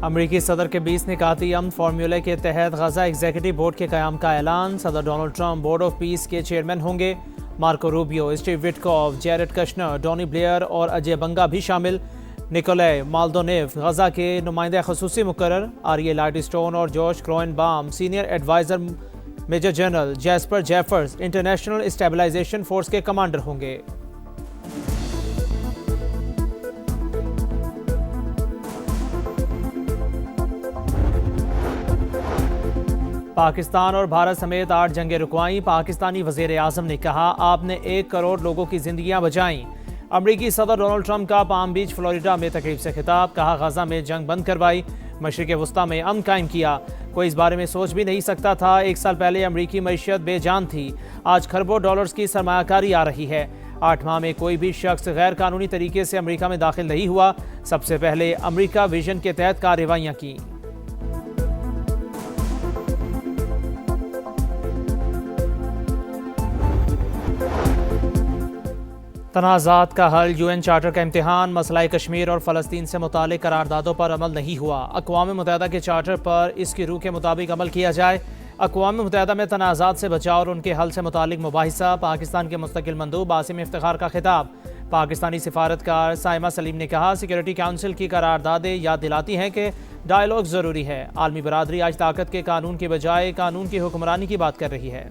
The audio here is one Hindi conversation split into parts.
अमरीकी सदर के 20 निकाती अमन फार्मूले के तहत गजा एग्जीक्यूटिव बोर्ड के क़याम का ऐलान। सदर Donald Trump board of peace के चेयरमैन होंगे। Marco Rubio, Steve Witkoff, Jared Kushner, Tony Blair और अजय बंगा भी शामिल। निकोलाई माल्दोनेव गजा के नुमाइंदा खसूसी मुकर्रर। आर्ये लाइटस्टोन और Josh Gruenbaum senior adviser. Major general Jasper Jeffers international stabilisation force के कमांडर होंगे। पाकिस्तान और भारत समेत 8 जंगें रुकवाईं। पाकिस्तानी वज़ीर आज़म ने कहा, आपने 1 करोड़ लोगों की जिंदगियां बचाईं। अमरीकी सदर डोनाल्ड ट्रंप का पाम बीच फ्लोरिडा में तकरीब से खिताब। कहा, गजा में जंग बंद करवाई, मशरिक़ वस्ता में अमन कायम किया। कोई इस बारे में सोच भी नहीं सकता था। 1 साल पहले अमरीकी मईशत बेजान थी, आज खरबों डॉलर्स की सरमायाकारी आ रही है। 8 माह में कोई भी शख्स गैर कानूनी तरीके से अमरीका में दाखिल नहीं हुआ। सबसे पहले अमरीका विजन के तहत कार्रवाइयाँ की। तनाज़ात का हल, UN चार्टर का इम्तिहान। मसला कश्मीर और फ़लस्तीन से मुतालिक करारदादों पर अमल नहीं हुआ। अक़वाम मुत्तहिदा के चार्टर पर इसकी रूह के मुताबिक अमल किया जाए। अक़वाम मुत्तहिदा में तनाज़ात से बचाव और उनके हल से मुतालिक मुबाहिसा। पाकिस्तान के मुस्तकिल मंदूब आसिम इफ्तिखार का खिताब। पाकिस्तानी सिफारतकार साइमा सलीम ने कहा, सिक्योरिटी काउंसिल की करारदादें याद दिलाती हैं कि डायलॉग ज़रूरी है। आलमी बरादरी आज ताकत के कानून की बजाय कानून की हुक्मरानी की बात कर रही है।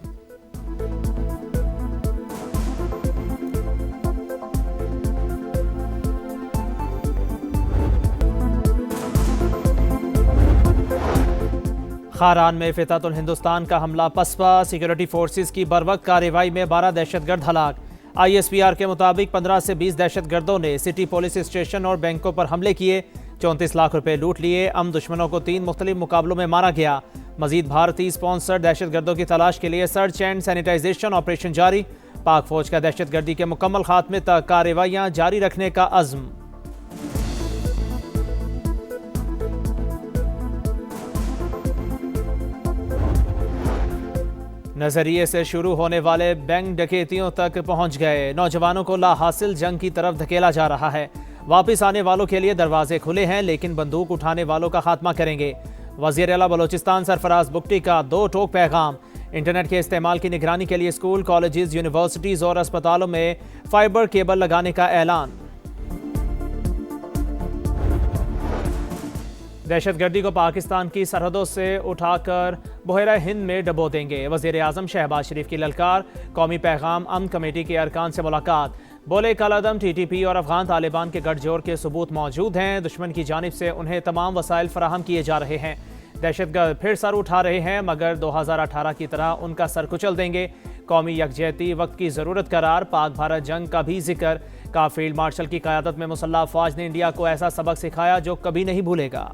खारान में फितातुल हिंदुस्तान का हमला पसपा। सिक्योरिटी फोर्सेस की बरवक्त कार्रवाई में 12 दहशतगर्द हलाक। ISPR के मुताबिक 15 से 20 दहशतगर्दों ने सिटी पुलिस स्टेशन और बैंकों पर हमले किए। 34 लाख रुपए लूट लिए। दुश्मनों को 3 मुख्तलिफ मुकाबलों में मारा गया। मजीद भारतीय स्पॉन्सर्ड दहशतगर्दों की तलाश के लिए सर्च एंड सैनिटाइजेशन ऑपरेशन जारी। पाक फौज का दहशतगर्दी के मुकम्मल खात्मे तक कार्रवाइयाँ जारी रखने का अज़्म। नजरिए से शुरू होने वाले बैंक डकैतियों तक पहुंच गए। नौजवानों को लाहासिल जंग की तरफ धकेला जा रहा है। वापस आने वालों के लिए दरवाजे खुले हैं, लेकिन बंदूक उठाने वालों का खात्मा करेंगे। वज़ीर आला बलोचिस्तान सरफराज बुगटी का 2 टोक पैगाम। इंटरनेट के इस्तेमाल की निगरानी के लिए स्कूल, कॉलेजेस, यूनिवर्सिटीज़ और अस्पतालों में फाइबर केबल लगाने का ऐलान। दहशतगर्दी को पाकिस्तान की सरहदों से उठाकर बहरा हिंद में डबो देंगे। वज़ीर आज़म शहबाज शरीफ की ललकार। कौमी पैगाम अमन कमेटी के अरकान से मुलाकात। बोले, कलअदम TTP और अफगान तालिबान के गठजोड़ के सबूत मौजूद हैं। दुश्मन की जानिब से उन्हें तमाम वसाइल फराहम किए जा रहे हैं। दहशतगर्द फिर सर उठा रहे हैं, मगर 2018 की तरह उनका सर कुचल देंगे। कौमी यकजहती वक्त की ज़रूरत करार। पाक भारत जंग का भी जिक्र। का फील्ड मार्शल की क़यादत में मुसल्लह फ़ौज ने इंडिया को ऐसा सबक सिखाया जो कभी नहीं भूलेगा।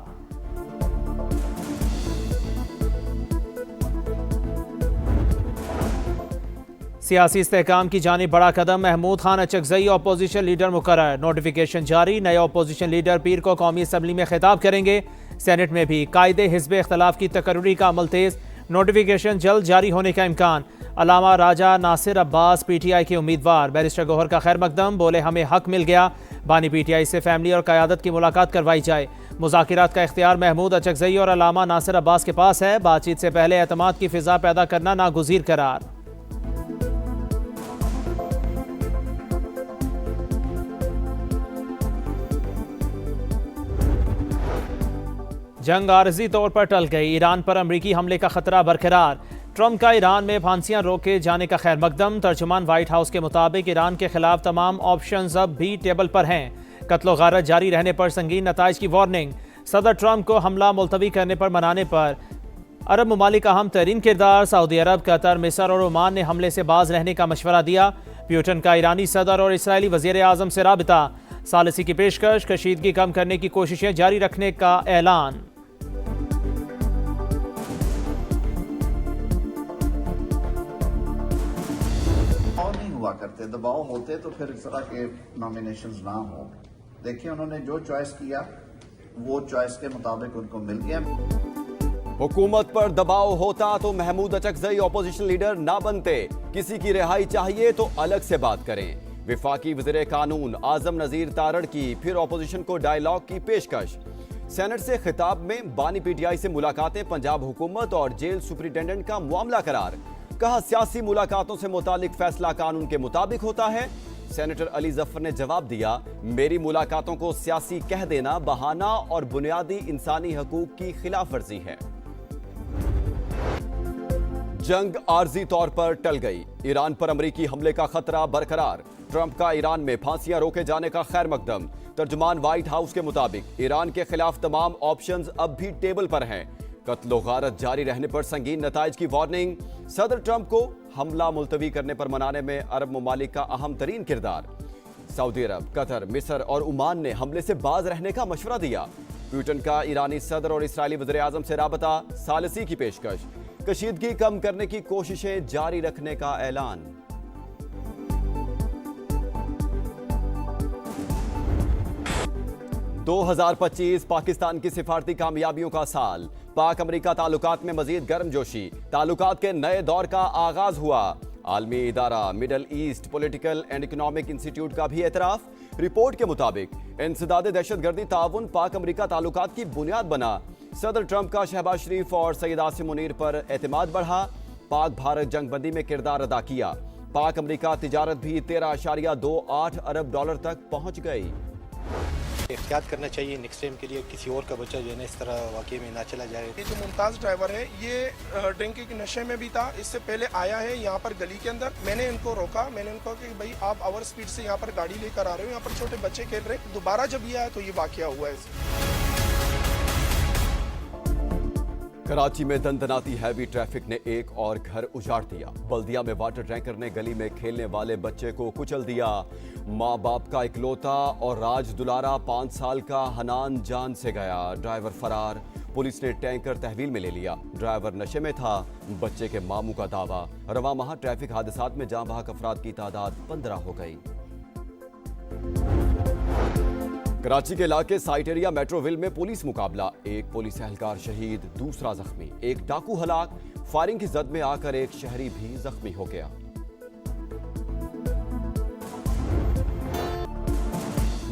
सियासी इस्तेहकाम की जानिब बड़ा कदम। महमूद खान अचकजई अपोजिशन लीडर मुकर्रर। नोटिफिकेशन जारी। नए अपोजिशन लीडर पीर को कौमी असम्बली में खिताब करेंगे। सेनेट में भी कायदे हिज़्ब इख्तलाफ की तकर्री का अमल तेज। नोटिफिकेशन जल्द जारी होने का इम्कान। अलामा राजा नासिर अब्बास PTI के उम्मीदवार। बैरिस्टर गौहर का खैर मकदम। बोले, हमें हक मिल गया। बानी PTI से फैमिली और क़यादत की मुलाकात करवाई जाए। मुज़ाकिरात का इख्तियार महमूद अचकजई और अलामा नासिर अब्बास के पास है। बातचीत से पहले एतमाद की फ़िज़ा पैदा करना नागुज़ीर करार। जंग आरजी तौर पर टल गई। ईरान पर अमरीकी हमले का खतरा बरकरार। ट्रंप का ईरान में फांसियां रोके जाने का खैर मकदम। तर्जुमान व्हाइट हाउस के मुताबिक ईरान के खिलाफ तमाम ऑप्शंस अब भी टेबल पर हैं। कत्लो गारत जारी रहने पर संगीन नताइज की वार्निंग। सदर ट्रंप को हमला मुलतवी करने पर मनाने पर अरब ममालिक का अहम तरीन किरदार। सऊदी अरब, कतर, मिस्र और ओमान ने हमले से बाज रहने का मशवरा दिया। प्यूटन का ईरानी सदर और इसराइली वज़ीर आज़म से राबिता। सालिसी की पेशकश। कशीदगी कम करने की कोशिशें जारी रखने का ऐलान। हुआ करते, दबाव होते तो फिर इस तरह के नॉमिनेशंस ना हो। देखिए, उन्होंने जो चॉइस किया वो चॉइस के मुताबिक उनको मिल गया। हुकूमत पर दबाव होता तो महमूद अचकजई ऑपोजिशन लीडर ना बनते। किसी की रिहाई चाहिए तो अलग से बात करें। विफाकी वज़ीर कानून आजम नज़ीर तारड़ की फिर ऑपोजिशन को डायलॉग की पेशकश। सेनेट से खिताब में बानी पीटीआई से मुलाकातें, पंजाब हुकूमत और जेल सुपरिटेंडेंट का मामला करार। कहा सियासी मुलाकातों से मुतालिक फैसला कानून के मुताबिक होता है। सेनेटर अली जफर ने जवाब दिया, मेरी मुलाकातों को सियासी कह देना बहाना और बुनियादी इंसानी हकूक की खिलाफ वर्जी है। जंग आर्जी तौर पर टल गई। ईरान पर अमेरिकी हमले का खतरा बरकरार। ट्रंप का ईरान में फांसियां रोके जाने का खैर मकदम। तर्जुमान व्हाइट हाउस के मुताबिक ईरान के खिलाफ तमाम ऑप्शंस अब भी टेबल पर हैं। कत्लो गारत जारी रहने पर संगीन नताइज की वार्निंग। सदर ट्रंप को हमला मुलतवी करने पर मनाने में अरब ममालिक का अहम तरीन किरदार। सऊदी अरब, कतर, मिस्र और ओमान ने हमले से बाज रहने का मशवरा दिया। पुतिन का ईरानी सदर और इस्राएली वज़ीर-ए-आज़म से राबता, सालिसी की पेशकश। कशीदगी कम करने की कोशिशें जारी रखने का ऐलान। दो 2025 पाकिस्तान की सिफारती कामयाबियों का साल। पाक अमेरिका ताल्लुकात में मजीद गर्मजोशी। ताल्लुकात के नए दौर का आगाज हुआ। आलमी इदारा middle east political and economic institute का भी एतराफ। रिपोर्ट के मुताबिक इंसदादे दहशतगर्दी ताउन पाक अमेरिका ताल्लुकात की बुनियाद बना। सदर ट्रंप का शहबाज शरीफ और सैयद आसिम मुनीर पर एतमाद बढ़ा। पाक भारत जंगबंदी में किरदार अदा किया। पाक अमेरिका तिजारत भी 13.28 अरब डॉलर तक पहुंच गई। एहतियात करना चाहिए नेक्स्ट टाइम के लिए, किसी और का बच्चा जो है ना इस तरह वाकई में ना चला जाए। ये जो मुमताज़ ड्राइवर है ये ड्रिंकिंग के नशे में भी था। इससे पहले आया है यहाँ पर गली के अंदर। मैंने इनको रोका, मैंने उनको कहा कि भाई आप ओवर स्पीड से यहाँ पर गाड़ी लेकर आ रहे हो, यहाँ पर छोटे बच्चे खेल रहे हैं। दोबारा जब ये आया तो ये वाकया हुआ है। कराची में दंदनाती हैवी ट्रैफिक ने एक और घर उजाड़ दिया। बल्दिया में वाटर टैंकर ने गली में खेलने वाले बच्चे को कुचल दिया। माँ बाप का इकलौता और राज दुलारा 5 साल का हनान जान से गया। ड्राइवर फरार। पुलिस ने टैंकर तहवील में ले लिया। ड्राइवर नशे में था, बच्चे के मामू का दावा। रवा माह ट्रैफिक हादसात में जाँ बहक अफराद की तादाद 15 हो गई। कराची के इलाके साइट एरिया मेट्रोविल में पुलिस मुकाबला। एक पुलिस एहलकार शहीद, दूसरा जख्मी। एक डाकू हलाक। फायरिंग की जद में आकर एक शहरी भी जख्मी हो गया।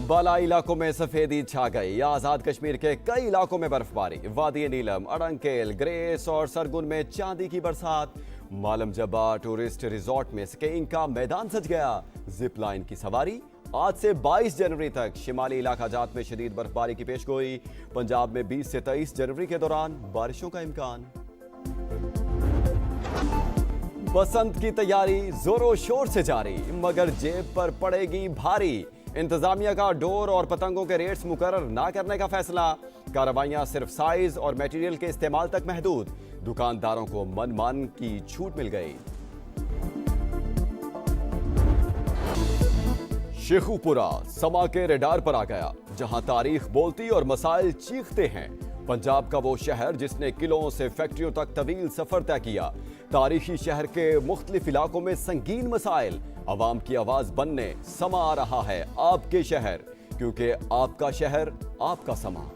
बालाई इलाकों में सफेदी छा गई। आजाद कश्मीर के कई इलाकों में बर्फबारी। वादी नीलम, अड़ंकेल, ग्रेस और सरगुन में चांदी की बरसात। मालम जबा टूरिस्ट रिजॉर्ट में स्कीइंग का मैदान सज गया। जिप लाइन की सवारी। आज से 22 जनवरी तक शिमाली इलाका जात में शदीद बर्फबारी की पेशगोई। पंजाब में 20 से 23 जनवरी के दौरान बारिशों का इम्कान। बसंत की तैयारी जोरों शोर से जारी, मगर जेब पर पड़ेगी भारी। इंतजामिया का डोर और पतंगों के रेट्स मुकर्रर ना करने का फैसला। कार्रवाइयां सिर्फ साइज और मटेरियल के इस्तेमाल तक महदूद। दुकानदारों को मनमान की छूट मिल गई। शेखुपुरा समा के रेडार पर आ गया, जहां तारीख बोलती और मसाइल चीखते हैं। पंजाब का वो शहर जिसने किलों से फैक्ट्रियों तक तवील सफर तय किया। तारीखी शहर के मुख्तलिफ इलाकों में संगीन मसाइल। अवाम की आवाज बनने समा आ रहा है आपके शहर, क्योंकि आपका शहर आपका समा।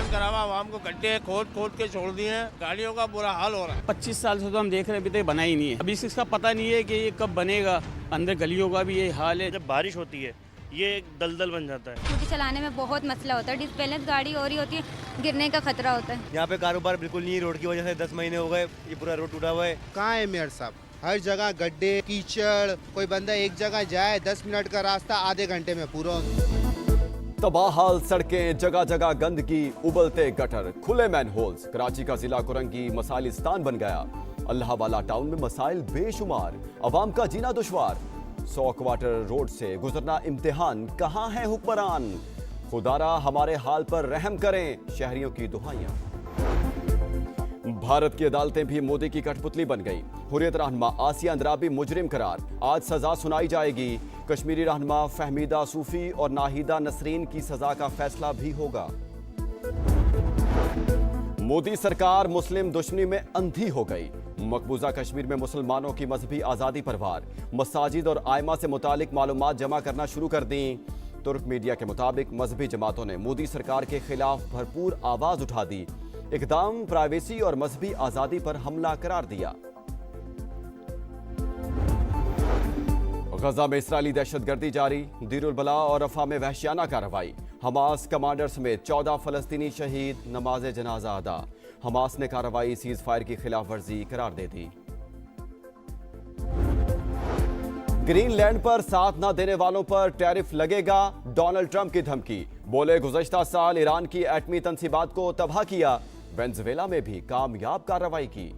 करावा आवाम को गड्ढे खोद के छोड़ दिए हैं। गाड़ियों का बुरा हाल हो रहा है। 25 साल से तो हम देख रहे हैं, अभी तक बना ही नहीं है। अभी इसका पता नहीं है कि ये कब बनेगा। अंदर गलियों का भी ये हाल है। जब बारिश होती है ये एक दलदल बन जाता है। स्कूटी चलाने में बहुत मसला होता है। डिसबैलेंस गाड़ी हो रही होती है, गिरने का खतरा होता है। यहाँ पे कारोबार बिल्कुल नहीं, रोड की वजह से 10 महीने हो गए, ये पूरा रोड टूटा हुआ है। कहाँ है मेयर साहब? हर जगह गड्ढे, कीचड़। कोई बंदा एक जगह जाए 10 मिनट का रास्ता आधे घंटे में पूरा। तबाहाल सड़कें, जगह जगह गंदगी, उबलते गटर, खुले मैनहोल्स। कराची का जिला कुरंगी मसाइलिस्तान बन गया। अल्लाह वाला टाउन में मसाइल बेशुमार, अवाम का जीना दुश्वार। 100 क्वार्टर रोड से गुजरना इम्तिहान, कहाँ है हुक्मरान? खुदारा हमारे हाल पर रहम करें, शहरियों की दुहाइयां। भारत की अदालतें भी मोदी की कठपुतली बन गई। हुर्रियत रहनुमा आसिया अंद्राबी मुजरिम करार, आज सजा सुनाई जाएगी। कश्मीरी रहनुमा फहमीदा सूफी और नाहिदा नसरीन की सजा का फैसला भी होगा। मोदी सरकार मुस्लिम दुश्मनी में अंधी हो गई। मकबूजा कश्मीर में मुसलमानों की मजहबी आज़ादी पर वार। मसाजिद और आयमा से मुतालिक मालूमात जमा करना शुरू कर दी। तुर्क मीडिया के मुताबिक मजहबी जमातों ने मोदी सरकार के खिलाफ भरपूर आवाज उठा दी। इकदाम प्राइवेसी और मजहबी आज़ादी पर हमला करार दिया। गजा में इस्राएली दहशतगर्दी जारी, दीरुल बला और रफा में वहशियाना कार्रवाई। हमास कमांडर समेत 14 फलस्तीनी शहीद, नमाज जनाजा अदा। हमास ने कार्रवाई सीज फायर की खिलाफ वर्जी करार दे दी। ग्रीनलैंड पर साथ न देने वालों पर टैरिफ लगेगा, डोनाल्ड ट्रंप की धमकी। बोले गुज़श्ता साल ईरान की एटमी तंसीबात को तबाह किया, वेनेजुएला में भी कामयाब कार्रवाई की।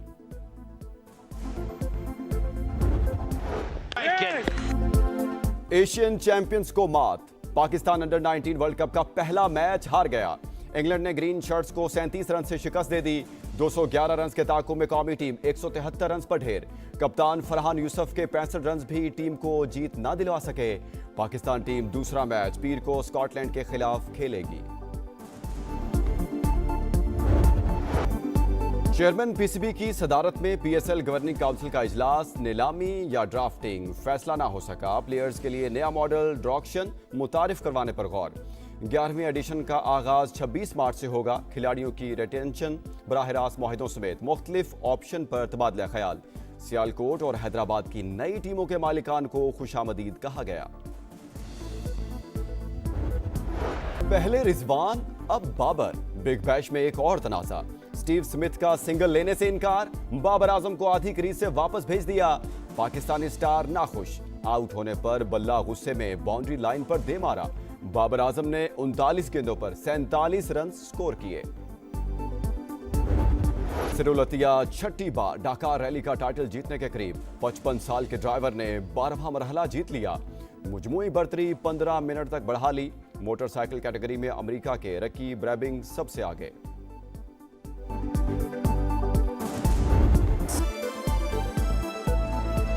एशियन चैंपियंस को मात, पाकिस्तान अंडर 19 वर्ल्ड कप का पहला मैच हार गया। इंग्लैंड ने ग्रीन शर्ट्स को 37 रन से शिकस्त दे दी। 211 रन के ताकुब में कौमी टीम 173 रन पर ढेर। कप्तान फरहान यूसुफ के 65 रन भी टीम को जीत ना दिलवा सके। पाकिस्तान टीम दूसरा मैच पीर को स्कॉटलैंड के खिलाफ खेलेगी। चेयरमैन पीसीबी की सदारत में पीएसएल गवर्निंग काउंसिल का इजलास, नीलामी या ड्राफ्टिंग फैसला ना हो सका। प्लेयर्स के लिए नया मॉडल ड्रॉ ऑक्शन मुतारिफ करवाने पर गौर। 11वीं एडिशन का आगाज 26 मार्च से होगा। खिलाड़ियों की रिटेंशन, बराह रास्त मुआहिदों समेत मुख्तलिफ ऑप्शन पर तबादला ख्याल। सियालकोट और हैदराबाद की नई टीमों के मालिकान को खुशामदीद कहा गया। पहले रिजवान अब बाबर, बिग बैश में एक और तनाज़ा। स्टीव स्मिथ का सिंगल लेने से इनकार, बाबर आजम को आधी क्रीज से वापस भेज दिया। पाकिस्तानी स्टार नाखुश, आउट होने पर बल्ला गुस्से में बाउंड्री लाइन पर दे मारा। बाबर आजम ने 39 गेंदों पर 47 रन स्कोर किए। सिरुलतिया छठी बार ढाका रैली का टाइटल जीतने के करीब। 55 साल के ड्राइवर ने 12वां मरहला जीत लिया। मुजमुई बर्तरी 15 मिनट तक बढ़ा ली। मोटरसाइकिल कैटेगरी में अमेरिका के रकी ब्रैबिंग सबसे आगे।